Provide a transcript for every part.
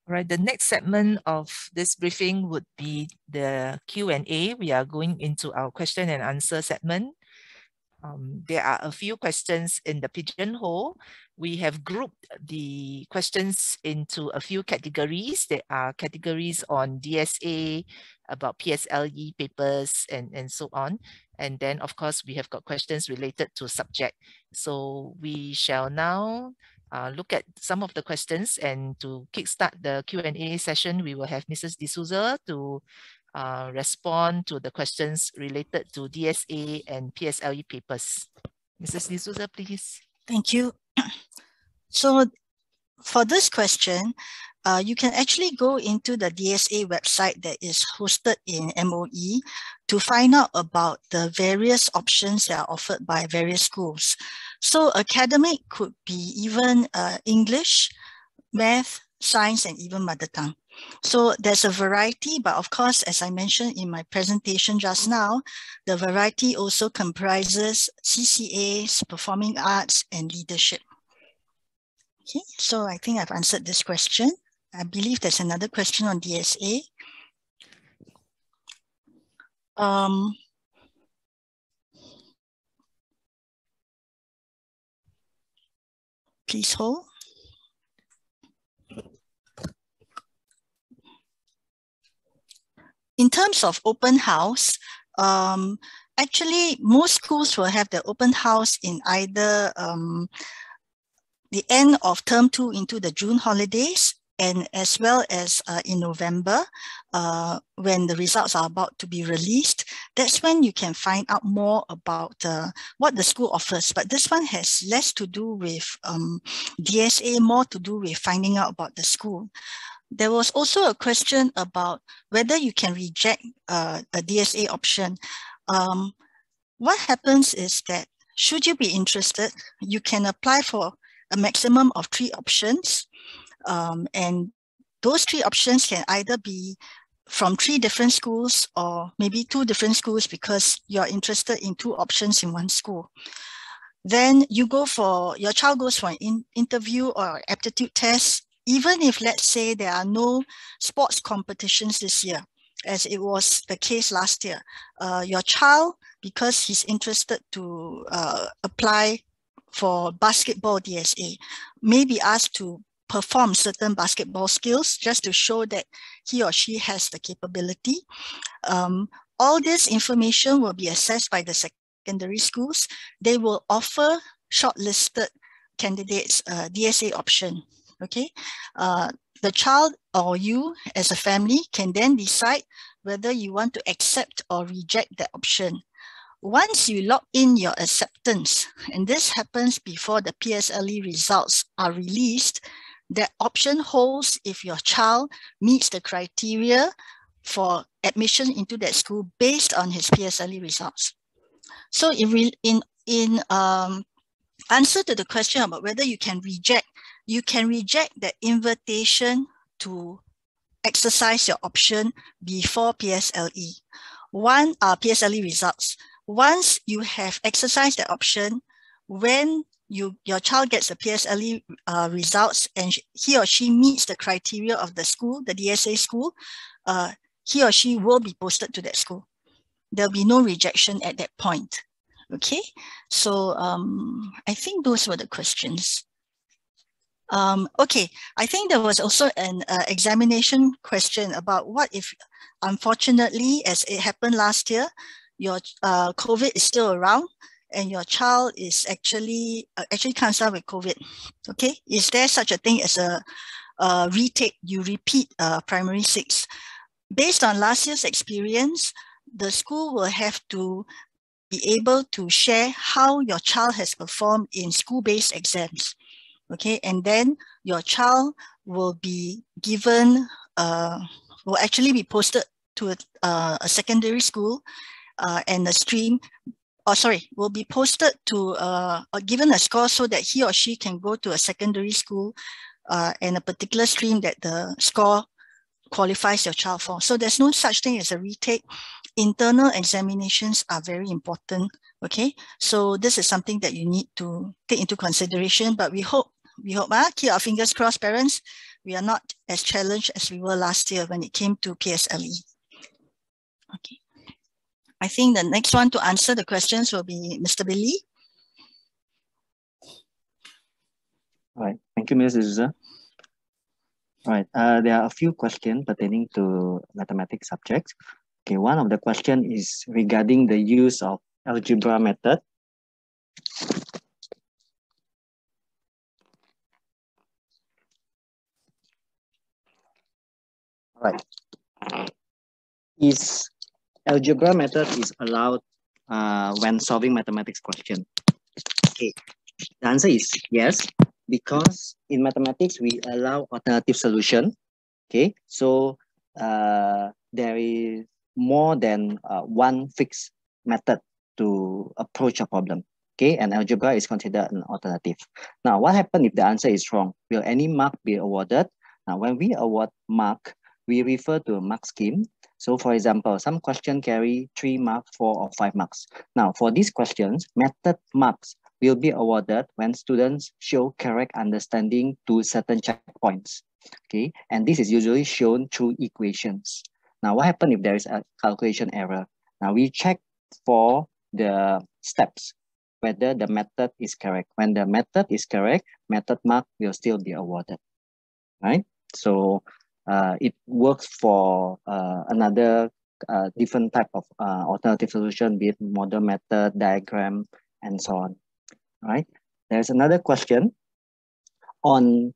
All right, the next segment of this briefing would be the Q&A. We are going into our question and answer segment. There are a few questions in the pigeonhole. We have grouped the questions into a few categories. There are categories on DSA, about PSLE papers, and so on. And then, of course, we have got questions related to subject. So we shall now look at some of the questions, and to kickstart the Q&A session, we will have Mrs. D'Souza to respond to the questions related to DSA and PSLE papers. Mrs. D'Souza, please. Thank you. So for this question, you can actually go into the DSA website that is hosted in MOE to find out about the various options that are offered by various schools. So academic could be even English, math, science, and even mother tongue. So there's a variety, but of course, as I mentioned in my presentation just now, the variety also comprises CCAs, performing arts, and leadership. Okay, so I think I've answered this question. I believe there's another question on DSA. Please hold. In terms of open house, actually most schools will have the open house in either the end of term 2 into the June holidays, and as well as in November, when the results are about to be released. That's when you can find out more about what the school offers. But this one has less to do with DSA, more to do with finding out about the school. There was also a question about whether you can reject a DSA option. What happens is that should you be interested, you can apply for a maximum of 3 options. And those 3 options can either be from 3 different schools or maybe 2 different schools because you're interested in 2 options in one school. Then you go for, your child goes for an interview or aptitude test, even if, let's say, there are no sports competitions this year, as it was the case last year. Your child, because he's interested to apply for basketball DSA, may be asked to perform certain basketball skills just to show that he or she has the capability. All this information will be assessed by the secondary schools. They will offer shortlisted candidates a DSA option. Okay, the child or you as a family can then decide whether you want to accept or reject that option. Once you log in your acceptance, and this happens before the PSLE results are released, that option holds if your child meets the criteria for admission into that school based on his PSLE results. So in answer to the question about whether you can reject the invitation to exercise your option before PSLE. PSLE results. Once you have exercised the option, when your child gets the PSLE results and he or she meets the criteria of the school, the DSA school, he or she will be posted to that school. There'll be no rejection at that point. Okay, so I think those were the questions. Okay, I think there was also an examination question about what if, unfortunately, as it happened last year, your COVID is still around and your child is actually comes down with COVID. Okay, is there such a thing as a retake? You repeat primary 6. Based on last year's experience, the school will have to be able to share how your child has performed in school-based exams. Okay, and then your child will be given, will actually be posted to a secondary school and a stream, will be posted to, or given a score so that he or she can go to a secondary school and a particular stream that the score qualifies your child for. So there's no such thing as a retake. Internal examinations are very important. Okay, so this is something that you need to take into consideration, but we hope, keep our fingers crossed, parents, we are not as challenged as we were last year when it came to PSLE. Okay. I think the next one to answer the questions will be Mr. Billy. All right, thank you, Ms. D'Souza. All right, there are a few questions pertaining to mathematics subjects. Okay, one of the question is regarding the use of algebra method. All right, is algebra method is allowed when solving mathematics question? Okay, the answer is yes, because in mathematics we allow alternative solution. Okay, so there is more than one fixed method to approach a problem. Okay, and algebra is considered an alternative. Now, what happens if the answer is wrong? Will any mark be awarded? Now, when we award mark, we refer to a mark scheme. So, for example, some question carry 3 marks, 4 or 5 marks. Now, for these questions, method marks will be awarded when students show correct understanding to certain checkpoints. Okay, and this is usually shown through equations. Now, what happens if there is a calculation error? Now, we check for the steps, whether the method is correct. When the method is correct, method mark will still be awarded, right? So, it works for another different type of alternative solution, be it model method, diagram, and so on, right? There's another question on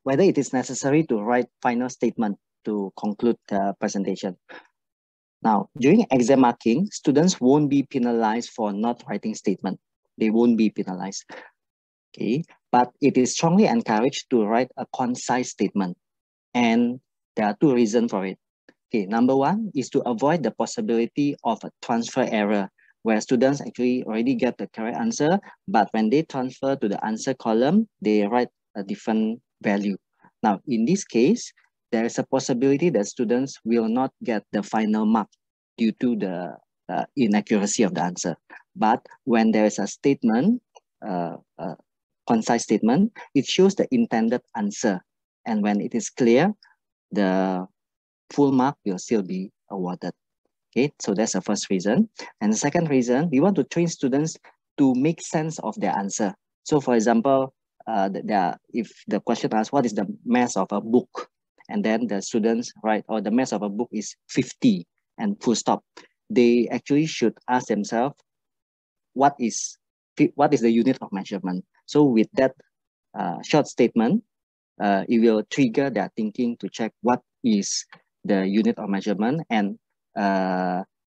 whether it is necessary to write final statement to conclude the presentation. Now, during exam marking, students won't be penalized for not writing statement. They won't be penalized. Okay, but it is strongly encouraged to write a concise statement. And there are 2 reasons for it. Okay, number 1 is to avoid the possibility of a transfer error, where students actually already get the correct answer, but when they transfer to the answer column, they write a different value. Now, in this case, there is a possibility that students will not get the final mark due to the inaccuracy of the answer. But when there is a statement, concise statement, it shows the intended answer. And when it is clear, the full mark will still be awarded. Okay, so that's the first reason. And the second reason, we want to train students to make sense of their answer. So for example, if the question asks, what is the mass of a book? And then the students write, the mass of a book is 50 and full stop. They actually should ask themselves, what is the unit of measurement? So with that short statement, it will trigger their thinking to check what is the unit of measurement, and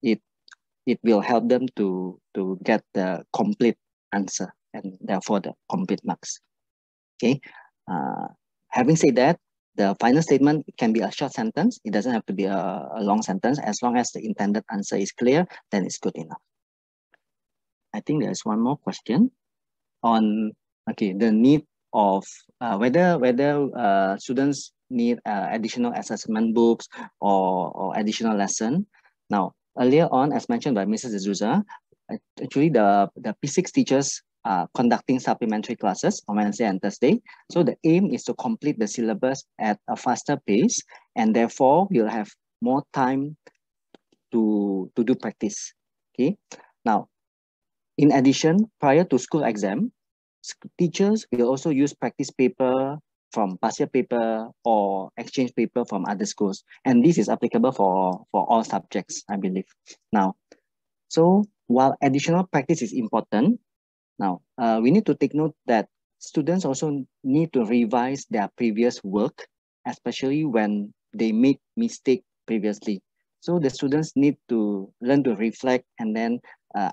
it will help them to get the complete answer and therefore the complete marks. Okay. Having said that, the final statement can be a short sentence. It doesn't have to be a long sentence. As long as the intended answer is clear, then it's good enough. I think there's one more question on the need of whether students need additional assessment books or additional lesson. Now, earlier on, as mentioned by Mrs. D'Souza, actually the P6 teachers are conducting supplementary classes on Wednesday and Thursday. So the aim is to complete the syllabus at a faster pace, and therefore we'll have more time to do practice. Okay. Now, in addition, prior to school exam, teachers will also use practice paper from past year paper or exchange paper from other schools. And this is applicable for all subjects, I believe. Now, so while additional practice is important, now we need to take note that students also need to revise their previous work, especially when they made mistake previously. So the students need to learn to reflect and then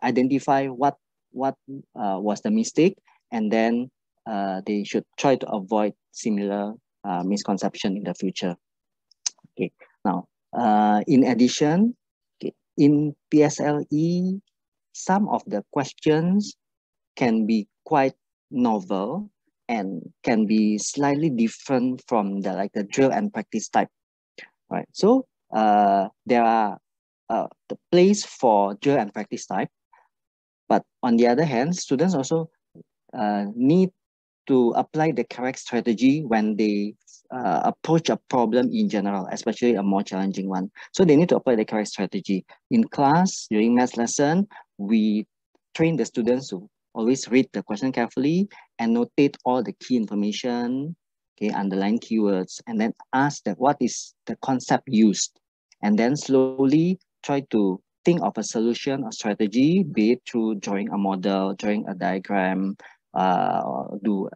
identify what was the mistake, and then they should try to avoid similar misconception in the future. Okay. Now, in addition, in PSLE, some of the questions can be quite novel and can be slightly different from the drill and practice type, right? So there are the place for drill and practice type, but on the other hand, students also need to apply the correct strategy when they approach a problem in general, especially a more challenging one. So they need to apply the correct strategy. In class, during math lesson, we train the students to always read the question carefully and notate all the key information, okay, underline keywords, and then ask that what is the concept used, and then slowly try to think of a solution or strategy, be it through drawing a model, drawing a diagram, do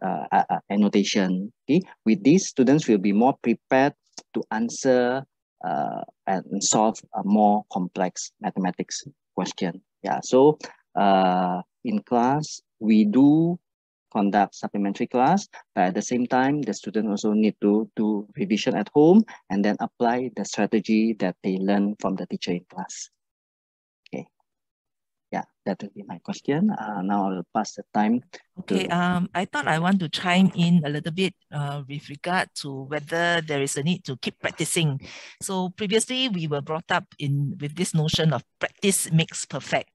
annotation. Okay, with these, students will be more prepared to answer and solve a more complex mathematics question. Yeah, so in class, we do conduct supplementary class, but at the same time, the student also need to do revision at home and then apply the strategy that they learn from the teacher in class. Okay. Yeah, that would be my question. Now I'll pass the time. Okay, I thought I want to chime in a little bit with regard to whether there is a need to keep practicing. So previously we were brought up with this notion of practice makes perfect.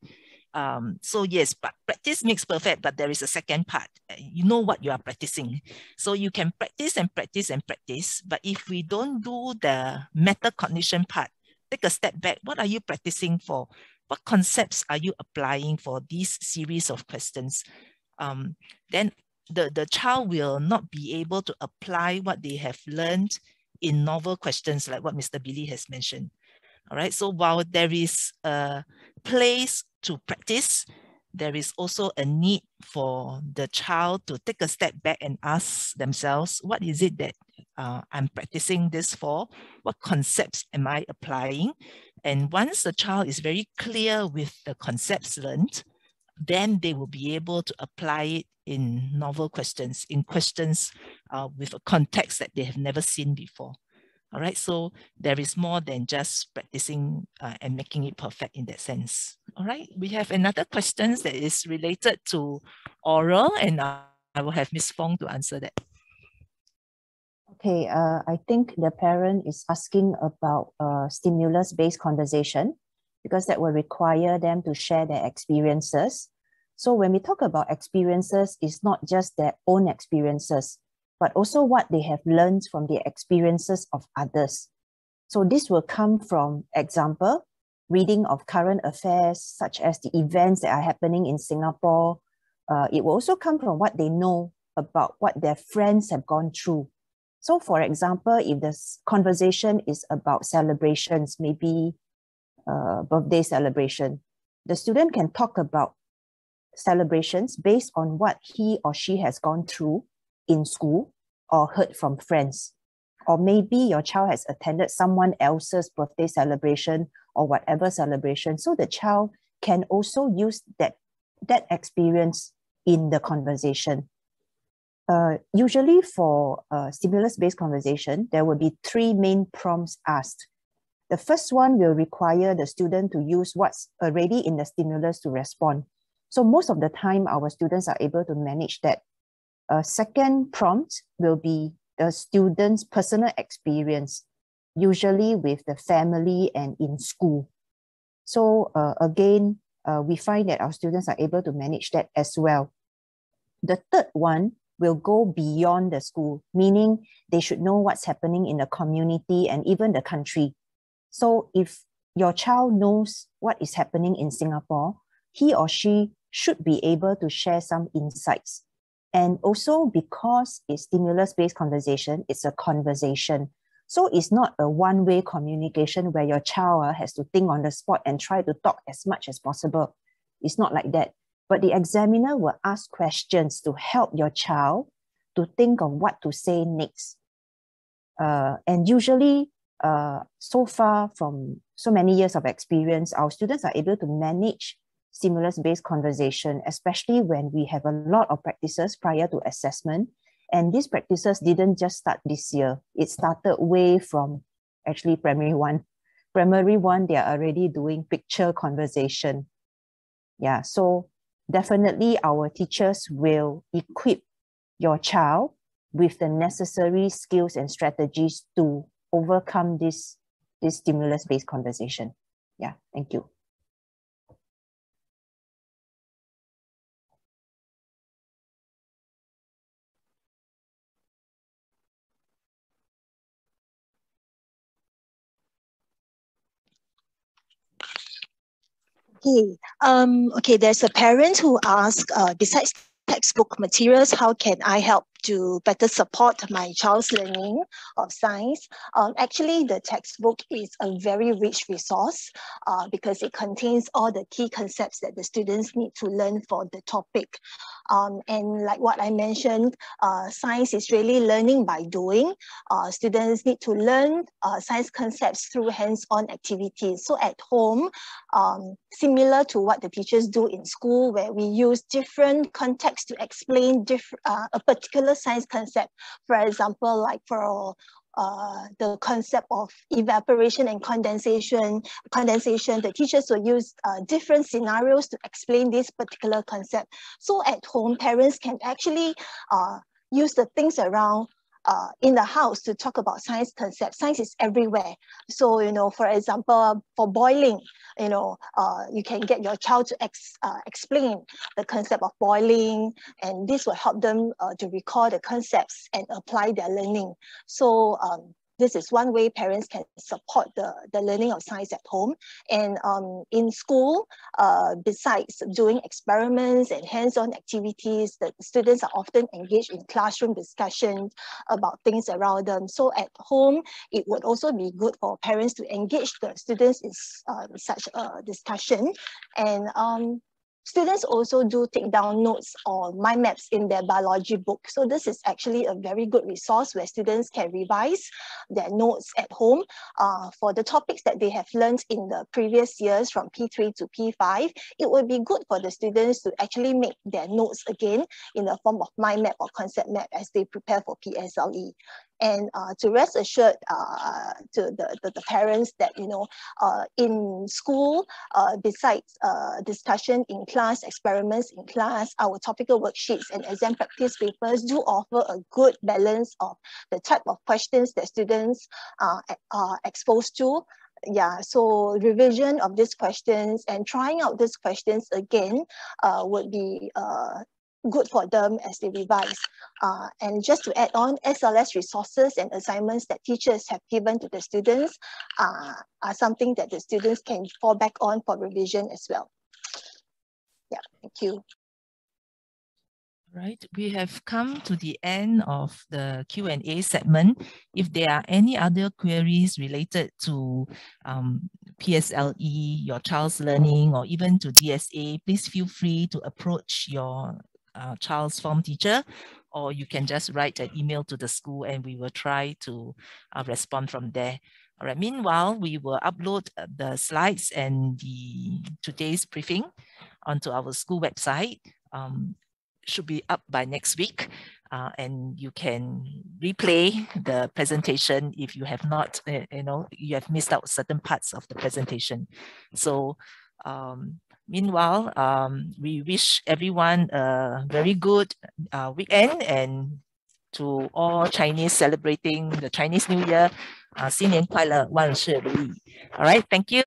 So yes, but practice makes perfect, but there is a second part. You know what you are practicing. So you can practice and practice and practice, but if we don't do the metacognition part, take a step back, what are you practicing for? What concepts are you applying for these series of questions? Then the child will not be able to apply what they have learned in novel questions like what Mr. Billy has mentioned. All right, so while there is a place to practice, there is also a need for the child to take a step back and ask themselves, what is it that I'm practicing this for? What concepts am I applying? And once the child is very clear with the concepts learned, then they will be able to apply it in novel questions, in questions with a context that they have never seen before. All right, so there is more than just practicing and making it perfect in that sense. All right, we have another question that is related to oral, and I will have Ms. Fong to answer that. Okay, I think the parent is asking about stimulus-based conversation, because that will require them to share their experiences. So when we talk about experiences, it's not just their own experiences, but also what they have learned from the experiences of others. So this will come from, example, reading of current affairs, such as the events that are happening in Singapore. It will also come from what they know about what their friends have gone through. So for example, if this conversation is about celebrations, maybe birthday celebration, the student can talk about celebrations based on what he or she has gone through in school or heard from friends. Or maybe your child has attended someone else's birthday celebration or whatever celebration. So the child can also use that experience in the conversation. Usually for stimulus-based conversation, there will be 3 main prompts asked. The first one will require the student to use what's already in the stimulus to respond. So most of the time, our students are able to manage that. Second prompt will be the student's personal experience, usually with the family and in school. So again, we find that our students are able to manage that as well. The third one will go beyond the school, meaning they should know what's happening in the community and even the country. So if your child knows what is happening in Singapore, he or she should be able to share some insights. And also because it's stimulus-based conversation, it's a conversation. So it's not a one-way communication where your child has to think on the spot and try to talk as much as possible. It's not like that. But the examiner will ask questions to help your child to think of what to say next. And usually, so far from so many years of experience, our students are able to manage stimulus-based conversation, especially when we have a lot of practices prior to assessment. And these practices didn't just start this year. It started way from actually primary 1. Primary 1, they are already doing picture conversation. Yeah, so definitely our teachers will equip your child with the necessary skills and strategies to overcome this stimulus-based conversation. Yeah, thank you. Okay. Okay, there's a parent who asked, besides textbook materials, how can I help to better support my child's learning of science? Actually, the textbook is a very rich resource because it contains all the key concepts that the students need to learn for the topic. And like what I mentioned, science is really learning by doing. Students need to learn science concepts through hands-on activities. So at home, similar to what the teachers do in school, where we use different contexts to explain a particular science concept. For example, like for the concept of evaporation and condensation, the teachers will use different scenarios to explain this particular concept. So at home, parents can actually use the things around in the house to talk about science concepts. Science is everywhere. So, you know, for example, for boiling, you know, you can get your child to explain the concept of boiling, and this will help them to recall the concepts and apply their learning. So this is one way parents can support the learning of science at home. And in school, besides doing experiments and hands-on activities, the students are often engaged in classroom discussions about things around them. So at home, it would also be good for parents to engage the students in such a discussion. And students also do take down notes or mind maps in their biology book. So this is actually a very good resource where students can revise their notes at home for the topics that they have learned in the previous years from P3 to P5. It would be good for the students to actually make their notes again in the form of mind map or concept map as they prepare for PSLE. And to rest assured to the parents that, you know, in school, besides discussion in class, experiments in class, our topical worksheets and exam practice papers do offer a good balance of the type of questions that students are exposed to. Yeah, so revision of these questions and trying out these questions again would be good for them as they revise. And just to add on, SLS resources and assignments that teachers have given to the students are something that the students can fall back on for revision as well. Yeah, thank you. Right, we have come to the end of the Q&A segment. If there are any other queries related to PSLE, your child's learning, or even to DSA, please feel free to approach your child's form teacher, or you can just write an email to the school and we will try to respond from there. All right, meanwhile, we will upload the slides and today's briefing onto our school website. Should be up by next week, and you can replay the presentation if you have not, you have missed out certain parts of the presentation. So meanwhile, we wish everyone a very good weekend, and to all Chinese celebrating the Chinese New Year, 新年快乐，万事如意. All right, thank you.